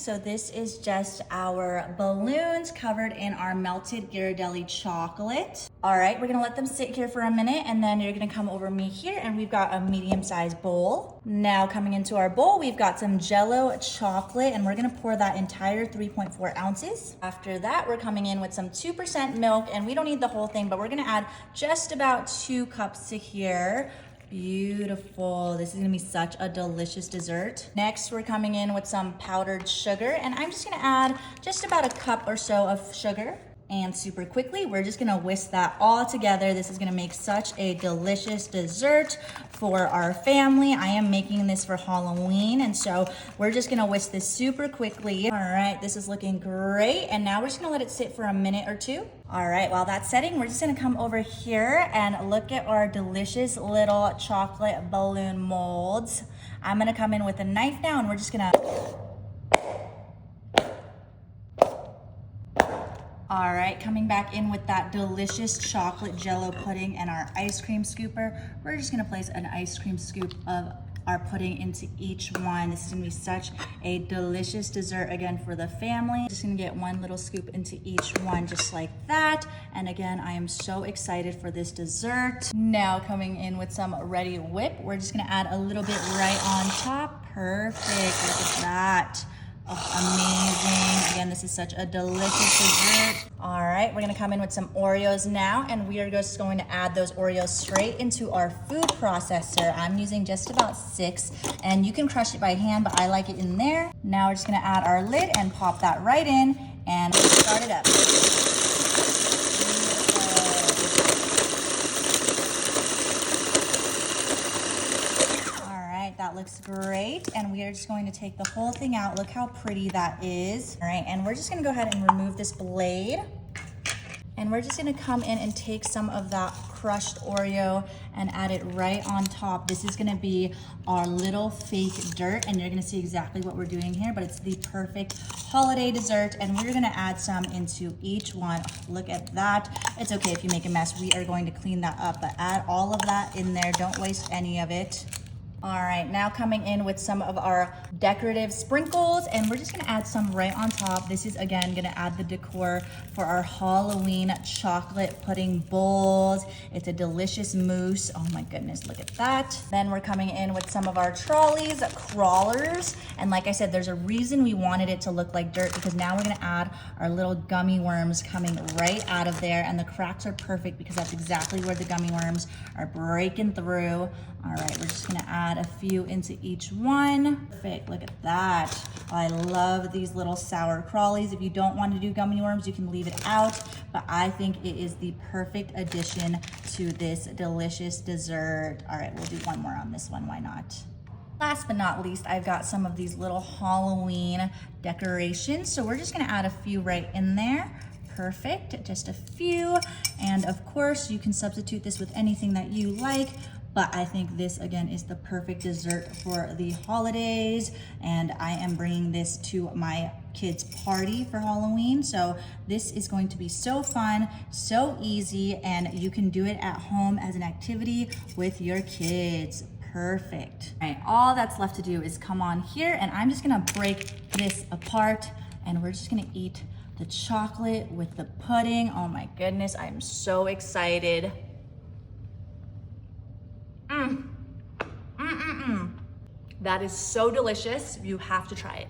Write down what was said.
So this is just our balloons covered in our melted Ghirardelli chocolate. All right, we're gonna let them sit here for a minute, and then you're gonna come over me here, and we've got a medium-sized bowl. Now coming into our bowl, we've got some Jell-O chocolate, and we're gonna pour that entire 3.4 ounces. After that, we're coming in with some 2% milk, and we don't need the whole thing, but we're gonna add just about 2 cups to here. Beautiful. This is gonna be such a delicious dessert. Next, we're coming in with some powdered sugar, and I'm just gonna add just about a cup or so of sugar. And super quickly, we're just gonna whisk that all together. This is gonna make such a delicious dessert for our family. I am making this for Halloween, and so we're just gonna whisk this super quickly. All right, this is looking great. And now we're just gonna let it sit for a minute or two. All right, while that's setting, we're just gonna come over here and look at our delicious little chocolate balloon molds. I'm gonna come in with a knife now, and we're just gonna all right, coming back in with that delicious chocolate Jell-O pudding and our ice cream scooper. We're just gonna place an ice cream scoop of our pudding into each one. This is gonna be such a delicious dessert again for the family. Just gonna get one little scoop into each one just like that. And again, I am so excited for this dessert. Now coming in with some Ready Whip. We're just gonna add a little bit right on top. Perfect, look at that. Oh, amazing. Again, this is such a delicious dessert. All right, we're gonna come in with some Oreos now, and we are just going to add those Oreos straight into our food processor. I'm using just about 6, and you can crush it by hand, but I like it in there. Now we're just gonna add our lid and pop that right in and start it up. That looks great, and we are just going to take the whole thing out. Look how pretty that is. All right, and we're just gonna go ahead and remove this blade, and we're just gonna come in and take some of that crushed Oreo and add it right on top. This is gonna be our little fake dirt, and you're gonna see exactly what we're doing here, but it's the perfect holiday dessert, and we're gonna add some into each one. Look at that. It's okay if you make a mess. We are going to clean that up, but add all of that in there. Don't waste any of it. All right, now coming in with some of our decorative sprinkles, and we're just gonna add some right on top. This is, again, gonna add the decor for our Halloween chocolate pudding bowls. It's a delicious mousse. Oh my goodness, look at that. Then we're coming in with some of our trolleys, crawlers. And like I said, there's a reason we wanted it to look like dirt, because now we're gonna add our little gummy worms coming right out of there, and the cracks are perfect because that's exactly where the gummy worms are breaking through. All right, we're just gonna add a few into each one. Perfect, look at that. I love these little sour crawlies. If you don't want to do gummy worms, you can leave it out, but I think it is the perfect addition to this delicious dessert. All right, we'll do one more on this one, why not? Last but not least, I've got some of these little Halloween decorations, so we're just gonna add a few right in there. Perfect, just a few. And of course, you can substitute this with anything that you like, but I think this, again, is the perfect dessert for the holidays, and I am bringing this to my kids' party for Halloween. So this is going to be so fun, so easy, and you can do it at home as an activity with your kids. Perfect. All right, all that's left to do is come on here, and I'm just gonna break this apart, and we're just gonna eat the chocolate with the pudding. Oh my goodness, I'm so excited. That is so delicious. You have to try it.